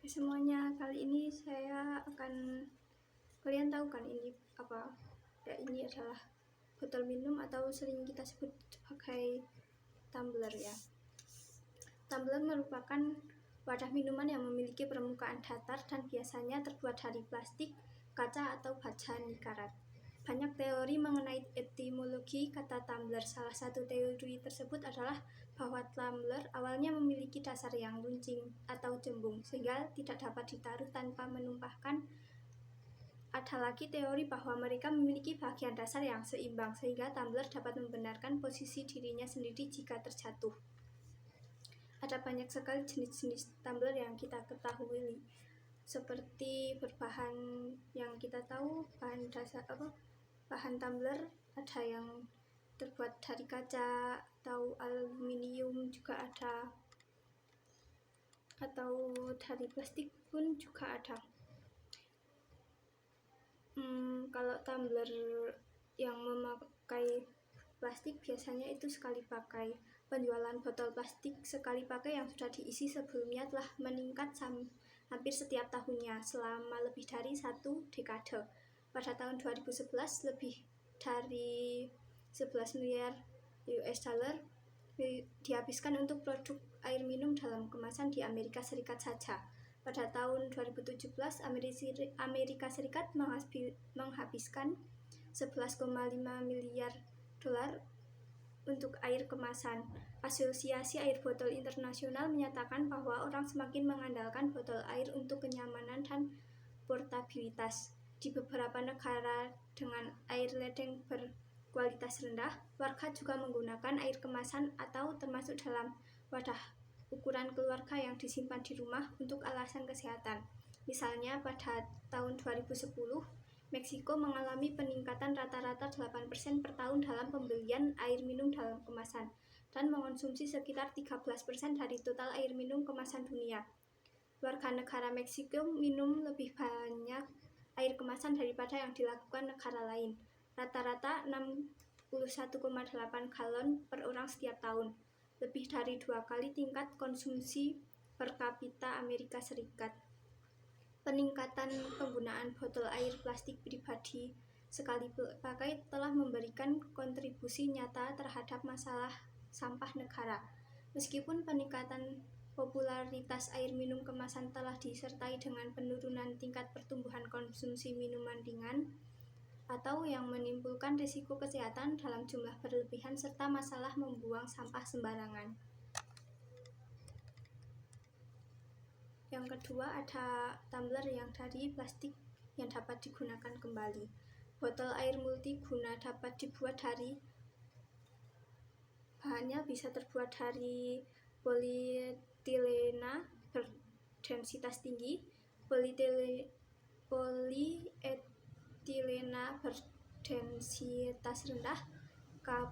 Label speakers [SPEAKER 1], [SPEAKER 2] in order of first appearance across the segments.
[SPEAKER 1] Oke semuanya, kali ini kalian tahu kan ini apa? Ya, ini adalah botol minum atau sering kita sebut sebagai tumbler ya. Tumbler merupakan wadah minuman yang memiliki permukaan datar dan biasanya terbuat dari plastik, kaca atau baja nikarat. Banyak teori mengenai etimologi kata tumbler. Salah satu teori tersebut adalah bahwa tumbler awalnya memiliki dasar yang runcing atau cembung, sehingga tidak dapat ditaruh tanpa menumpahkan. Ada lagi teori bahwa mereka memiliki bagian dasar yang seimbang, sehingga tumbler dapat membenarkan posisi dirinya sendiri jika terjatuh. Ada banyak sekali jenis-jenis tumbler yang kita ketahui, seperti berbahan yang kita tahu, bahan tumbler ada yang terbuat dari kaca atau aluminium juga ada, atau dari plastik pun juga ada. Kalau tumbler yang memakai plastik biasanya itu sekali pakai. Penjualan botol plastik sekali pakai yang sudah diisi sebelumnya telah meningkat hampir setiap tahunnya selama lebih dari 1 dekade. Pada tahun 2011, lebih dari 11 miliar US dollar dihabiskan untuk produk air minum dalam kemasan di Amerika Serikat saja. Pada tahun 2017, Amerika Serikat menghabiskan 11,5 miliar dolar untuk air kemasan. Asosiasi Air Botol Internasional menyatakan bahwa orang semakin mengandalkan botol air untuk kenyamanan dan portabilitas. Di beberapa negara dengan air ledeng berkualitas rendah, warga juga menggunakan air kemasan atau termasuk dalam wadah ukuran keluarga yang disimpan di rumah untuk alasan kesehatan. Misalnya pada tahun 2010, Meksiko mengalami peningkatan rata-rata 8% per tahun dalam pembelian air minum dalam kemasan dan mengonsumsi sekitar 13% dari total air minum kemasan dunia. Warga negara Meksiko minum lebih banyak air kemasan daripada yang dilakukan negara lain, rata-rata 61,8 galon per orang setiap tahun, lebih dari 2 kali tingkat konsumsi per kapita Amerika Serikat. Peningkatan penggunaan botol air plastik pribadi sekali pakai telah memberikan kontribusi nyata terhadap masalah sampah negara. Meskipun peningkatan popularitas air minum kemasan telah disertai dengan penurunan tingkat pertumbuhan konsumsi minuman ringan atau yang menimbulkan risiko kesehatan dalam jumlah berlebihan serta masalah membuang sampah sembarangan. Yang kedua, ada tumbler yang dari plastik yang dapat digunakan kembali. Botol air multiguna dapat dibuat dari bahannya bisa terbuat dari polietilena berdensitas tinggi, polietilena berdensitas rendah,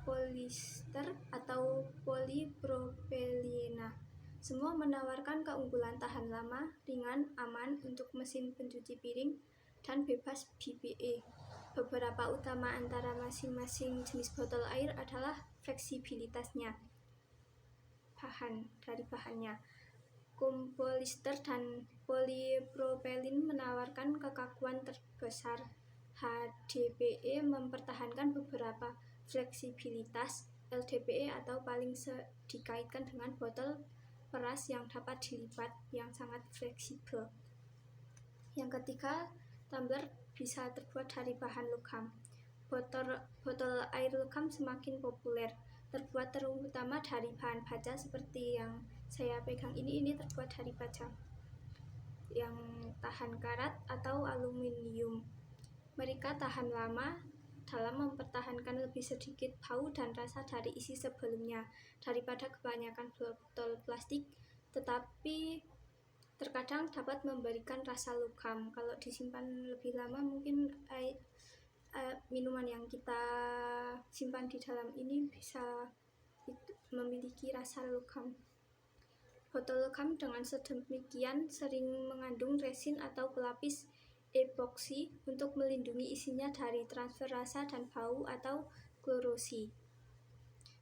[SPEAKER 1] polyester atau polipropilena. Semua menawarkan keunggulan tahan lama, ringan, aman untuk mesin pencuci piring, dan bebas BPA. Beberapa utama antara masing-masing jenis botol air adalah fleksibilitasnya, bahannya. Polyester dan polipropilin menawarkan kekakuan terbesar. HDPE mempertahankan beberapa fleksibilitas. LDPE atau paling dikaitkan dengan botol peras yang dapat dilipat yang sangat fleksibel. Yang ketiga, tumbler bisa terbuat dari bahan logam. Botol air logam semakin populer, terbuat terutama dari bahan baja seperti yang saya pegang ini terbuat dari baja yang tahan karat atau aluminium. Mereka tahan lama dalam mempertahankan lebih sedikit bau dan rasa dari isi sebelumnya daripada kebanyakan botol plastik, tetapi terkadang dapat memberikan rasa logam. Kalau disimpan lebih lama, mungkin minuman yang kita simpan di dalam ini bisa memiliki rasa logam. Botol logam dengan sedemikian sering mengandung resin atau pelapis epoksi untuk melindungi isinya dari transfer rasa dan bau atau korosi.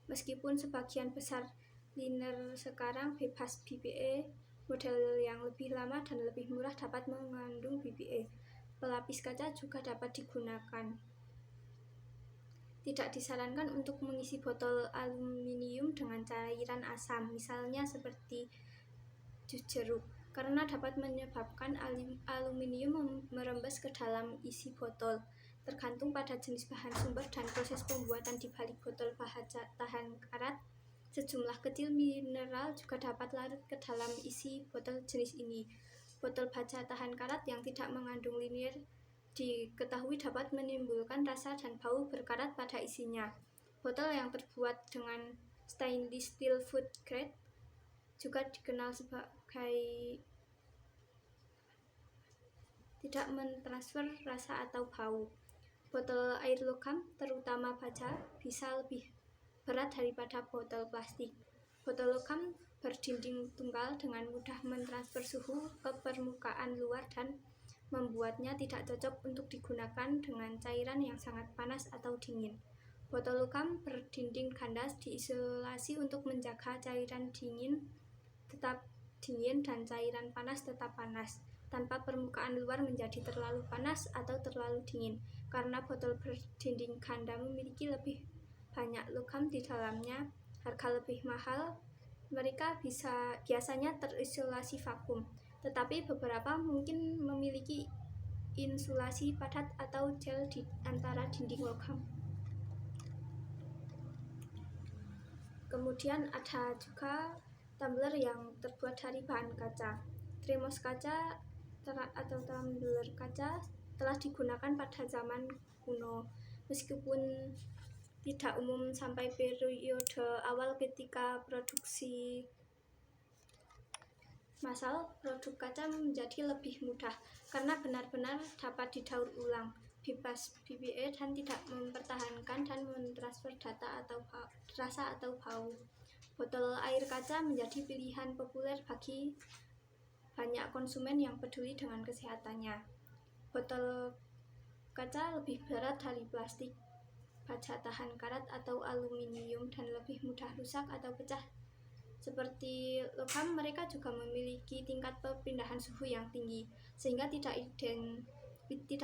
[SPEAKER 1] Meskipun sebagian besar liner sekarang bebas BPA, Model yang lebih lama dan lebih murah dapat mengandung BPA. Pelapis kaca juga dapat digunakan. Tidak disarankan untuk mengisi botol aluminium dengan cairan asam, misalnya seperti jus jeruk, karena dapat menyebabkan aluminium merembes ke dalam isi botol. Tergantung pada jenis bahan sumber dan proses pembuatan di balik botol baja tahan karat, sejumlah kecil mineral juga dapat larut ke dalam isi botol jenis ini. Botol baja tahan karat yang tidak mengandung linier diketahui dapat menimbulkan rasa dan bau berkarat pada isinya. Botol yang terbuat dengan stainless steel food grade juga dikenal sebagai tidak mentransfer rasa atau bau. Botol air logam, terutama baja, bisa lebih berat daripada botol plastik. Botol logam berdinding tunggal dengan mudah mentransfer suhu ke permukaan luar dan membuatnya tidak cocok untuk digunakan dengan cairan yang sangat panas atau dingin. Botol logam berdinding ganda diisolasi untuk menjaga cairan dingin tetap dingin dan cairan panas tetap panas, tanpa permukaan luar menjadi terlalu panas atau terlalu dingin. Karena botol berdinding ganda memiliki lebih banyak logam di dalamnya, harga lebih mahal, mereka biasanya terisolasi vakum, tetapi beberapa mungkin memiliki insulasi padat atau gel di antara dinding logam. Kemudian ada juga tumbler yang terbuat dari bahan kaca. Termos kaca atau tumbler kaca telah digunakan pada zaman kuno, meskipun tidak umum sampai periode awal ketika produksi massal. Produk kaca menjadi lebih mudah karena benar-benar dapat didaur ulang, bebas BPA, dan tidak mempertahankan dan mentransfer rasa atau bau. Botol air kaca menjadi pilihan populer bagi banyak konsumen yang peduli dengan kesehatannya. Botol kaca lebih berat dari plastik, baja tahan karat atau aluminium, dan lebih mudah rusak atau pecah. Seperti logam, mereka juga memiliki tingkat perpindahan suhu yang tinggi, sehingga tidak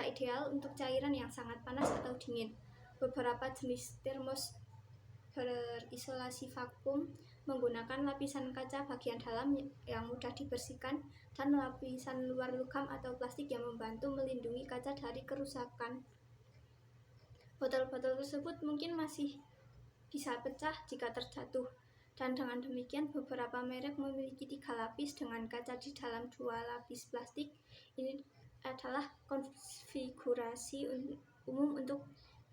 [SPEAKER 1] ideal untuk cairan yang sangat panas atau dingin. Beberapa jenis termos berisolasi vakum menggunakan lapisan kaca bagian dalam yang mudah dibersihkan dan lapisan luar logam atau plastik yang membantu melindungi kaca dari kerusakan. Botol-botol tersebut mungkin masih bisa pecah jika terjatuh, dan dengan demikian beberapa merek memiliki 3 lapis dengan kaca di dalam 2 lapis plastik. Ini adalah konfigurasi umum untuk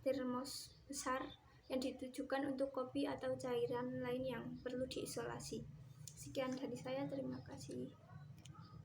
[SPEAKER 1] termos besar yang ditujukan untuk kopi atau cairan lain yang perlu diisolasi. Sekian dari saya, terima kasih.